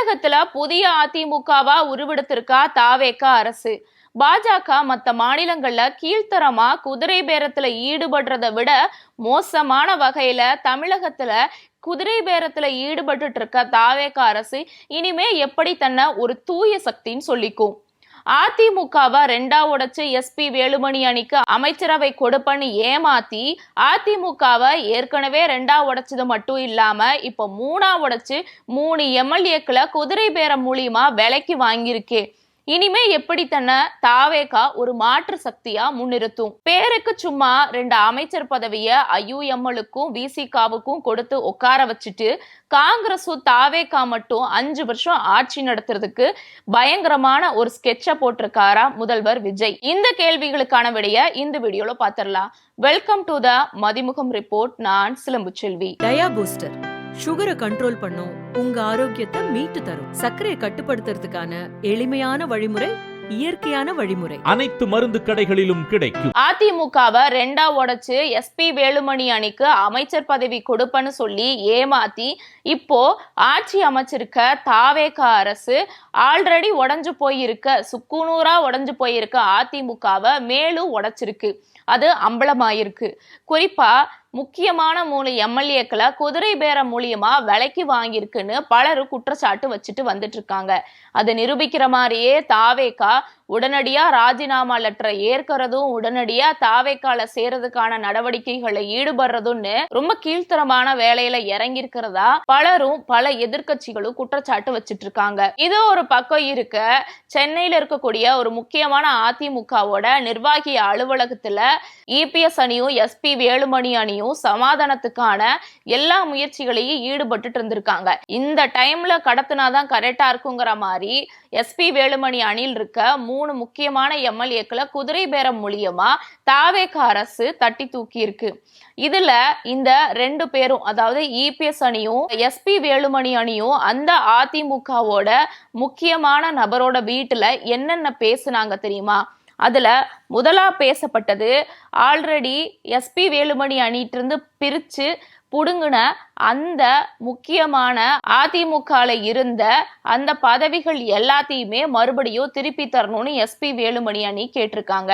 தமிழகத்துல புதிய அதிமுகவா உருவெடுத்திருக்கா தாவேக அரசு. பாஜக மத்த மாநிலங்கள்ல கீழ்த்தரமா குதிரை பேரத்துல ஈடுபடுறதை விட மோசமான வகையில தமிழகத்துல குதிரை பேரத்துல ஈடுபட்டு இருக்க தாவேக அரசு இனிமே எப்படி தன்னை ஒரு தூய சக்தின்னு சொல்லிக்கும்? அதிமுகவை ரெண்டா உடைச்சு எஸ்பி வேலுமணி அணிக்கு அமைச்சரவை கொடுப்பன்னு ஏமாத்தி அதிமுகவை ஏற்கனவே ரெண்டா உடைச்சது மட்டும் இல்லாம இப்ப மூணா உடைச்சு 3 எம்எல்ஏக்களை குதிரை பேரம் மூலியமா விலைக்கு வாங்கியிருக்கே. இனிமே எப்படி தன்னை தாவேகா ஒரு மாற்று சக்தியா முன்னிறுத்தும்? பேருக்கு சும்மா 2 அமைச்சர் பதவிய ஐயுஎம்எலுக்கும் விசிகாவுக்கும் கொடுத்து உட்கார வச்சுட்டு காங்கிரஸும் தாவேகா மட்டும் 5 வருஷம் ஆட்சி நடத்துறதுக்கு பயங்கரமான ஒரு ஸ்கெட்ச போட்டிருக்காரா முதல்வர் விஜய்? இந்த கேள்விகளுக்கான விடைய இந்த வீடியோல பாத்திரலாம். Welcome to the Mathimugam report. நான் சிலம்பு செல்வி. டயா பூஸ்டர் சுகரை கண்ட்ரோல் பண்ணும், உங்க ஆரோக்கியத்தை மீட்டு தரும். சர்க்கரையை கட்டுப்படுத்துறதுக்கான எளிமையான வழிமுறை, இயற்கையான வழிமுறை. அனைத்து மருந்து கடைகளிலும் கிடைக்கும். அதிமுகவை ரெண்டா உடைச்சு எஸ்பி வேலுமணி அணிக்கு அமைச்சர் பதவி கொடுப்பன்னு சொல்லி ஏமாத்தி இப்போ ஆட்சி அமைச்சிருக்க தாவேக அரசு ஆல்ரெடி உடைஞ்சு போயிருக்க, சுக்குநூறா உடைஞ்சு போயிருக்க அதிமுகவை மேலும் உடைச்சிருக்கு. அது அம்பலமாயிருக்கு. குறிப்பா முக்கியமான 3 எம்எல்ஏக்களை குதிரை பேரம் மூலியமா விலைக்கு வாங்கியிருக்குன்னு பலரும் குற்றச்சாட்டு வச்சுட்டு வந்துட்டு இருக்காங்க. அதை நிரூபிக்கிற மாதிரியே தாவேகா உடனடியா ராஜினாமா லெட்டரை ஏற்கிறதும், உடனடியா தாவேகால சேர்றதுக்கான நடவடிக்கைகளை ஈடுபடுறதும்னு ரொம்ப கீழ்த்தரமான வேலையில இறங்கி இருக்கிறதா பலரும் பல எதிர்கட்சிகளும் குற்றச்சாட்டு வச்சுட்டு இருக்காங்க. இது ஒரு பக்கம் இருக்க, சென்னையில இருக்கக்கூடிய ஒரு முக்கியமான அதிமுகவோட நிர்வாகி அலுவலகத்துல இபிஎஸ் அணியும் எஸ்பி வேலுமணி அணியும் சமாதானத்துக்கான எல்லா முயற்சிகளையும் ஈடுபட்டு இருந்திருக்காங்க. இந்த டைம்ல கடத்தினாதான் கரெக்டா இருக்குங்கிற மாதிரி எஸ்பி வேலுமணி அணியில் இருக்க 3 முக்கியமான எம்எல்ஏக்களை குதிரை பேரம் மூலியமா தாவேக அரசு தட்டி தூக்கி இருக்கு. இதுல இந்த 2 பேரும், அதாவது இபிஎஸ் அணியும் எஸ்பி வேலுமணி அணியும் அந்த அதிமுகவோட முக்கியமான நபரோட வீட்டுல என்னென்ன பேசுனாங்க தெரியுமா? அதுல முதலா பேசப்பட்டது, ஆல்ரெடி எஸ்பி வேலுமணி அணிட்டு இருந்து பிரிச்சு புடுங்கின அந்த முக்கியமான அதிமுகல இருந்த அந்த பதவிகள் எல்லாத்தையுமே மறுபடியும் திருப்பி தரணும்னு எஸ்பி வேலுமணி அணி கேட்டிருக்காங்க.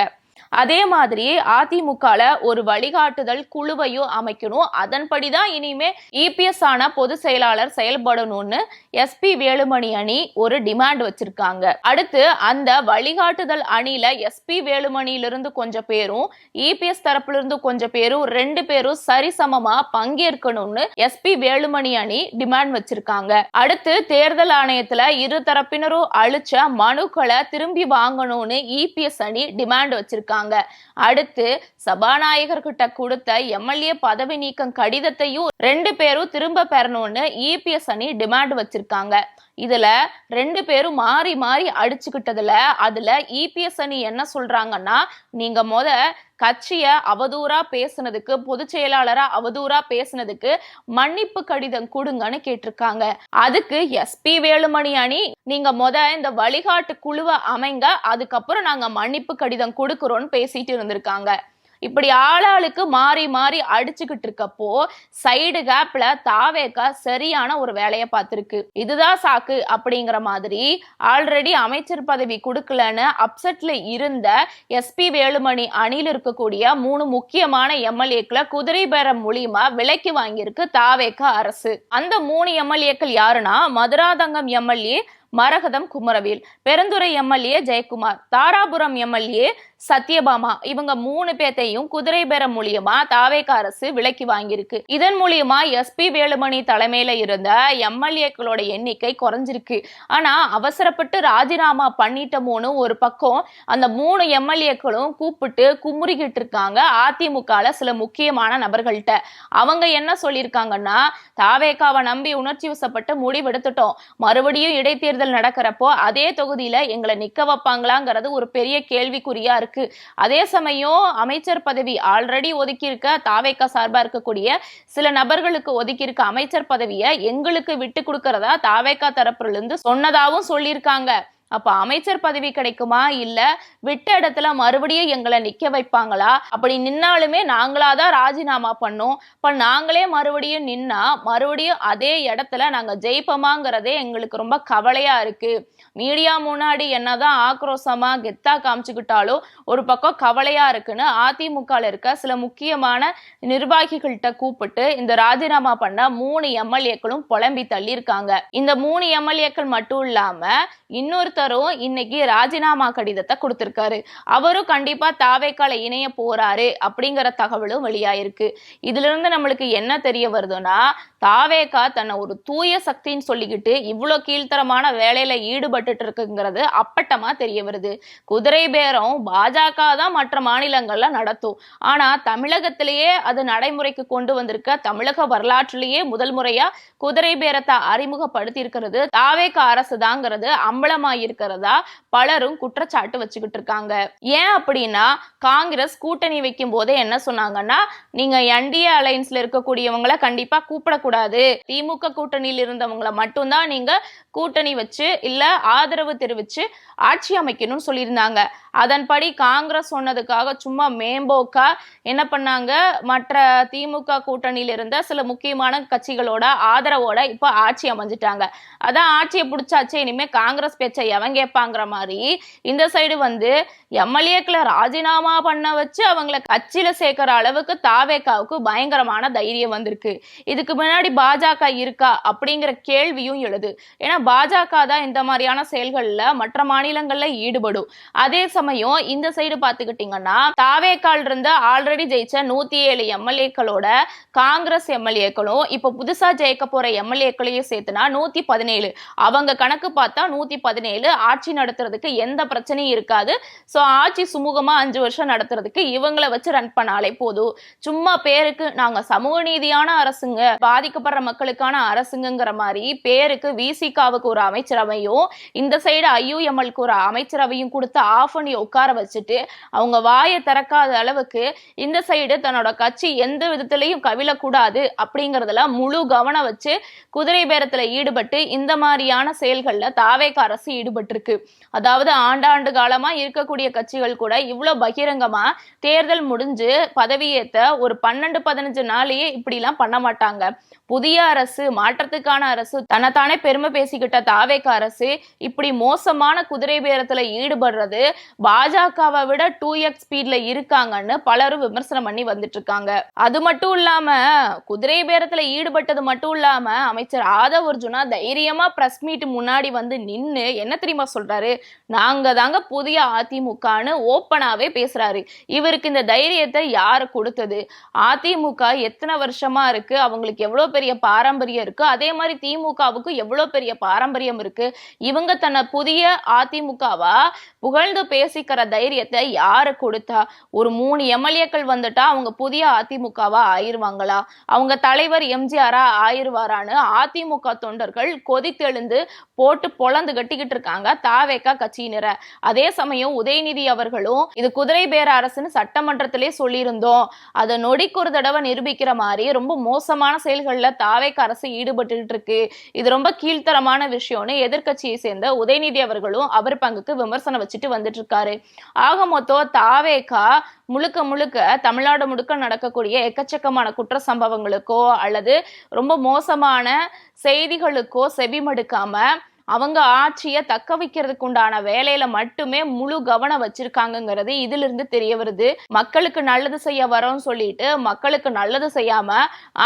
அதே மாதிரி அதிமுகல ஒரு வழிகாட்டுதல் குழுவையும் அமைக்கணும், அதன்படிதான் இனிமே இபிஎஸ் ஆன பொதுச் செயலாளர் செயல்படணும்னு எஸ்பி வேலுமணி அணி ஒரு டிமாண்ட் வச்சிருக்காங்க. அடுத்து அந்த வழிகாட்டுதல் அணியில எஸ்பி வேலுமணியிலிருந்து கொஞ்சம் பேரும் இபிஎஸ் தரப்புல இருந்து கொஞ்சம் பேரும் 2 பேரும் சரிசமமா பங்கேற்கணும்னு எஸ்பி வேலுமணி அணி டிமாண்ட் வச்சிருக்காங்க. அடுத்து தேர்தல் ஆணையத்துல இரு தரப்பினரும் அளிச்ச மனுக்களை திரும்பி வாங்கணும்னு இபிஎஸ் அணி டிமாண்ட் வச்சிருக்காங்க. அடுத்து சபாநாயகர் கிட்ட கொடுத்த எம்எல்ஏ பதவி நீக்கம் கடிதத்தையும் 2 பேரும் திரும்ப பெறணும்னு இபிஎஸ் அணி டிமாண்ட் வச்சிருக்காங்க. இதுல 2 பேரும் மாறி மாறி அடிச்சுக்கிட்டதுல அதுல இபிஎஸ் அணி என்ன சொல்றாங்கன்னா, நீங்க கட்சிய அவதூறா பேசுனதுக்கு, பொதுச் செயலாளரா அவதூறா பேசுனதுக்கு மன்னிப்பு கடிதம் கொடுங்கன்னு கேட்டிருக்காங்க. அதுக்கு எஸ்பி வேலுமணி அணி, நீங்க இந்த வழிகாட்டு குழுவை அமைங்க, அதுக்கப்புறம் நாங்க மன்னிப்பு கடிதம் கொடுக்கிறோம்னு பேசிட்டு இருந்திருக்காங்க. இப்படி ஆளாளுக்கு மாறி மாறி அடிச்சுக்கிட்டு இருக்கப்போ சைடு கேப்ல தாவேகா சரியான ஒரு வேலையை பார்த்திருக்கு. இதுதான் சாக்கு அப்படிங்கிற மாதிரி ஆல்ரெடி அமைச்சர் பதவி கொடுக்கலன்னு அப்செட்ல இருந்த எஸ்பி வேலுமணி அணியில் இருக்கக்கூடிய 3 முக்கியமான எம்எல்ஏக்களை குதிரை பேரம் மூலியமா விலைக்கு வாங்கியிருக்கு தாவேகா அரசு. அந்த 3 எம்எல்ஏக்கள் யாருன்னா, மதுராந்தகம் எம்எல்ஏ மரகதம் குமரவேல், பெருந்துறை எம்எல்ஏ ஜெயக்குமார், தாராபுரம் எம்எல்ஏ சத்யபாமா, இவங்க 3 பேத்தையும் குதிரை பேரம் மூலியமா தாவேக அரசு விலைக்கு வாங்கியிருக்கு. இதன் மூலியமா எஸ்பி வேலுமணி தலைமையில இருந்த எம்எல்ஏக்களோட எண்ணிக்கை குறைஞ்சிருக்கு. ஆனா அவசரப்பட்டு ராஜினாமா பண்ணிட்டோமோன்னு ஒரு பக்கம் அந்த 3 எம்எல்ஏக்களும் கூப்பிட்டு குமுறிக்கிட்டு இருக்காங்க அதிமுகல சில முக்கியமான நபர்கள்ட்ட. அவங்க என்ன சொல்லியிருக்காங்கன்னா, தாவேகாவை நம்பி உணர்ச்சி வசப்பட்டு முடிவெடுத்துட்டோம், மறுபடியும் இடைத்தேர்தல் நடக்கிறப்போ அதே தொகுதியில எங்களை நிக்க வைப்பாங்களாங்கிறது ஒரு பெரிய கேள்விக்குறியா இருக்கு. அதே சமயம் அமைச்சர் பதவி ஆல்ரெடி ஒதுக்கி இருக்க தாவேகா சார்பா இருக்கக்கூடிய சில நபர்களுக்கு ஒதுக்கி இருக்க அமைச்சர் பதவியை எங்களுக்கு விட்டு கொடுக்கறதா தாவேகா தரப்புல இருந்து சொன்னதாவும் சொல்லியிருக்காங்க. அப்ப அமைச்சர் பதவி கிடைக்குமா, இல்ல விட்ட இடத்துல மறுபடியும் எங்களை நிக்க வைப்பாங்களா? அப்படி நின்னாலுமே நாங்களாதான் ராஜினாமா பண்ணோம். இப்ப நாங்களே மறுபடியும் நின்னா மறுபடியும் அதே இடத்துல நாங்க ஜெயிப்போமாங்கிறதே எங்களுக்கு ரொம்ப கவலையா இருக்கு. மீடியா முன்னாடி என்னதான் ஆக்ரோஷமா கெத்தா காமிச்சுக்கிட்டாலும் ஒரு பக்கம் கவலையா இருக்குன்னு அதிமுகல இருக்க சில முக்கியமான நிர்வாகிகள்கிட்ட கூப்பிட்டு இந்த ராஜினாமா பண்ண 3 எம்எல்ஏக்களும் புலம்பி தள்ளி இருக்காங்க. இந்த 3 எம்எல்ஏக்கள் மட்டும் இல்லாம இன்னொருத்தரும் இன்னைக்கு ராஜினாமா கடிதத்தை கொடுத்திருக்காரு. அவரும் கண்டிப்பா தாவேக்கால இணைய போறாரு அப்படிங்கிற தகவலும் வெளியாயிருக்கு. இதுல இருந்து நம்மளுக்கு என்ன தெரிய வருதுன்னா, தாவேகா தன்னை ஒரு தூய சக்தின்னு சொல்லிக்கிட்டு இவ்வளவு கீழ்த்தரமான வேலையில ஈடுபட்டு இருக்குங்கிறது அப்பட்டமா தெரிய வருது. குதிரை பேரம் பாஜக தான் மற்ற மாநிலங்கள்ல நடத்தும். ஆனா தமிழகத்திலேயே அது நடைமுறைக்கு கொண்டு வந்திருக்க தமிழக வரலாற்றிலேயே முதல் முறையா குதிரை பேரத்தை அறிமுகப்படுத்தி இருக்கிறது தாவேகா அரசு தாங்கிறது அம்பலமாயிருக்கிறதா பலரும் குற்றச்சாட்டு வச்சுக்கிட்டு இருக்காங்க. ஏன் அப்படின்னா, காங்கிரஸ் கூட்டணி வைக்கும் போதே என்ன சொன்னாங்கன்னா, நீங்க என்டிஏ அலைன்ஸ்ல இருக்கக்கூடியவங்களை கண்டிப்பா கூப்பிடக்கூடாது, திமுக கூட்டணியில் இருந்தவங்களை மட்டும்தான் நீங்க கூட்டணி வச்சு இல்ல ஆதரவு தெரிவிச்சு ஆட்சி அமைக்கணும்னு சொல்லியிருந்தாங்க. அதன்படி காங்கிரஸ் சொன்னதுக்காக சும்மா மேம்போக்கா என்ன பண்ணாங்க, மற்ற திமுக கூட்டணியில இருந்த சில முக்கியமான கட்சிகளோட ஆதரவோட இப்ப ஆட்சி அமைஞ்சிட்டாங்க. அதான் ஆட்சியை பிடிச்சாச்சு, இனிமே காங்கிரஸ் பேச்சை எவன் கேட்பாங்கிற மாதிரி இந்த சைடு வந்து எம்எல்ஏக்களை ராஜினாமா பண்ண வச்சு அவங்களை கட்சியில சேர்க்கிற அளவுக்கு தாவேகாவுக்கு பயங்கரமான தைரியம் வந்திருக்கு. இதுக்கு முன்னாடி பாஜக இருக்கா அப்படிங்கிற கேள்வியும் எழுது. ஏன்னா பாஜக தான் இந்த மாதிரியான செயல்கள்ல மற்ற மாநிலங்கள்ல ஈடுபடும். அதே சமயம் இந்த சைடு பாத்துக்கிட்டீங்கன்னா, தாவேகால் இருந்த ஆல்ரெடி ஜெயிச்ச 107 எம்எல்ஏக்களோட காங்கிரஸ் எம்எல்ஏக்களும் இப்ப புதுசா ஜெயிக்க போற எம்எல்ஏக்களையும் சேர்த்துனா 117. அவங்க கணக்கு பார்த்தா 117 ஆட்சி நடத்துறதுக்கு எந்த பிரச்சனையும் இருக்காது. சோ ஆட்சி சுமூகமா 5 வருஷம் நடத்துறதுக்கு இவங்களை வச்சு ரன் பண்ணாலே போதும். சும்மா பேருக்கு நாங்க சமூக நீதியான அரசுங்க, பாதிக்கப்படுற மக்களுக்கான அரசுங்கிற மாதிரி பேருக்கு விசிகாவுக்கு ஒரு அமைச்சரவையும் இந்த சைடு ஐயுஎம்எல்க்கு ஒரு அமைச்சரவையும் கொடுத்து ஆஃப் பண்ணி உட்கார வச்சுட்டு அவங்க வாயை திறக்காத அளவுக்கு இந்த சைடு தன்னோட கட்சி எந்த விதத்திலையும் கவிழக்கூடாது அப்படிங்கறதுல முழு கவனம் வச்சு குதிரை பேரத்துல ஈடுபட்டு இந்த மாதிரியான செயல்கள்ல தாவேகா அரசு ஈடுபட்டு இருக்கு. அதாவது ஆண்டாண்டு காலமா இருக்கக்கூடிய கட்சிகள் கூட இவ்வளவு பகிரங்கமா தேர்தல் முடிஞ்சு பதவியேற்ற ஒரு 12-15 நாளையே இப்படி எல்லாம் பண்ண மாட்டாங்க. புதிய அரசு, மாற்றத்துக்கான அரசு, தன்னைத்தானே பெருமை பேசிக்கிட்ட தாவேகா அரசு இப்படி மோசமான குதிரை பேரத்துல ஈடுபடுறது பாஜகவை விட 2x ஸ்பீட்ல இருக்காங்கன்னு பலரும் விமர்சனம் பண்ணி வந்துட்டு இருக்காங்க. அது மட்டும் இல்லாம குதிரை பேரத்துல ஈடுபட்டது மட்டும் இல்லாம அமைச்சர் ஆதவ் அர்ஜுனா தைரியமா பிரஸ் மீட் முன்னாடி வந்து நின்னு என்ன தெரியுமா சொல்றாரு, நாங்க தாங்க புதிய அதிமுகன்னு ஓப்பனாவே பேசுறாரு. இவருக்கு இந்த தைரியத்தை யாரு கொடுத்தது? அதிமுக எத்தனை வருஷமா இருக்கு, அவங்களுக்கு எவ்வளவு பெரிய பாரம்பரியம் இருக்கு, அதே மாதிரி திமுகவுக்கு எவ்வளவு பெரிய பாரம்பரியம் இருக்கு. இவங்க தன்னை புதிய அதிமுகவா புகழ்ந்து பேசிக்கிற தைரியத்தை யாரு கொடுத்தா? ஒரு 3 எம்எல்ஏக்கள் வந்துட்டா அவங்க புதிய அதிமுகவா ஆயிருவாங்களா? அவங்க தலைவர் எம்ஜிஆரா ஆயிருவாரான்னு அதிமுக தொண்டர்கள் கொதித்தெழுந்து போட்டு பொளந்து கட்டிக்கிட்டு இருக்காங்க தாவேகா கட்சியினரை. அதே சமயம் உதயநிதி அவர்களும் இது குதிரை பேர அரசுன்னு சட்டமன்றத்திலே சொல்லியிருந்தோம், அதை நொடிக்கு ஒரு தடவை நிரூபிக்கிற மாதிரி ரொம்ப மோசமான செயல்கள்ல தாவேகா அரசு ஈடுபட்டு இருக்கு, இது ரொம்ப கீழ்த்தரமான விஷயம்னு எதிர்கட்சியை சேர்ந்த உதயநிதி அவர்களும் அவர் பங்குக்கு விமர்சனம் வச்சுட்டு வந்துட்டு இருக்காரு. ஆக மொத்தம் தாவேகா முழுக்க முழுக்க தமிழ்நாடு முழுக்க நடக்கக்கூடிய எக்கச்சக்கமான குற்ற சம்பவங்களுக்கோ அல்லது ரொம்ப மோசமான செய்திகளுக்கோ செவிமடுக்காம அவங்க ஆட்சியை தக்க வைக்கிறதுக்கு உண்டான வேலையில மட்டுமே முழு கவனம் வச்சிருக்காங்கிறது இதுல இருந்து தெரிய வருது. மக்களுக்கு நல்லது செய்ய வரோம்னு சொல்லிட்டு மக்களுக்கு நல்லது செய்யாம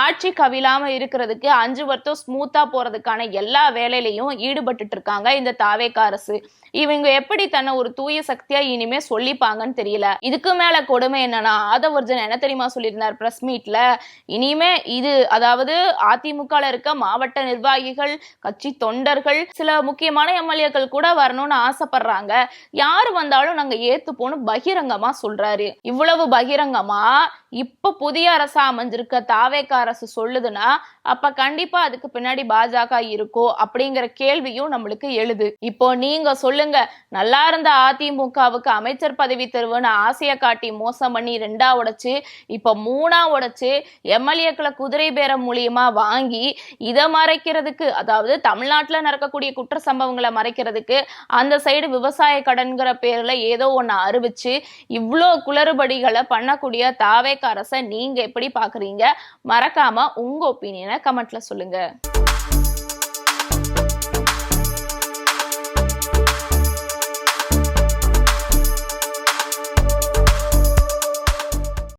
ஆட்சி கவிழாம இருக்கிறதுக்கு 5 வருஷம் ஸ்மூத்தா போறதுக்கான எல்லா வேலையிலையும் ஈடுபட்டு இருக்காங்க இந்த தாவேகா அரசு. இவங்க எப்படி தன்னை ஒரு தூய சக்தியா இனிமே சொல்லிப்பாங்கன்னு தெரியல. இதுக்கு மேல கொடுமை என்னன்னா, ஆதவ் அர்ஜுன் என்ன தெரியுமா சொல்லியிருந்தார் பிரஸ் மீட்ல, இனிமே இது அதாவது அதிமுக இருக்க மாவட்ட நிர்வாகிகள், கட்சி தொண்டர்கள், சில முக்கியமான எம்எல்ஏக்கள் கூட வரணும்னு ஆசைப்படுறாங்க, யாரு வந்தாலும் நாங்க ஏத்துப்போன்னு பகிரங்கமா சொல்றாரு. இவ்வளவு பகிரங்கமா இப்ப புதிய அரசா அமைஞ்சிருக்க தாவேக அரசு சொல்லுதுன்னா அப்ப கண்டிப்பா அதுக்கு பின்னாடி பாஜக இருக்கோ அப்படிங்கிற கேள்வியும் நம்மளுக்கு எழுது. இப்போ நீங்க சொல்லுங்க, நல்லா இருந்த அதிமுகவுக்கு அமைச்சர் பதவி தருவன்னு ஆசைய காட்டி மோசம் பண்ணி 2ஆ உடைச்சு இப்ப 3ஆ உடைச்சு எம்எல்ஏக்களை குதிரை பேரம் மூலியமா வாங்கி இதை மறைக்கிறதுக்கு, அதாவது தமிழ்நாட்டுல நடக்கக்கூடிய குற்ற சம்பவங்களை மறைக்கிறதுக்கு அந்த சைடு விவசாய கடன்கிற பேர்ல ஏதோ ஒண்ணு அறிவிச்சு இவ்வளோ குளறுபடிகளை பண்ணக்கூடிய தாவேக அரசை நீங்க எப்படி பாக்குறீங்க? மறக்காம உங்க ஒப்பீனியனை கமெண்ட்ல சொல்லுங்க.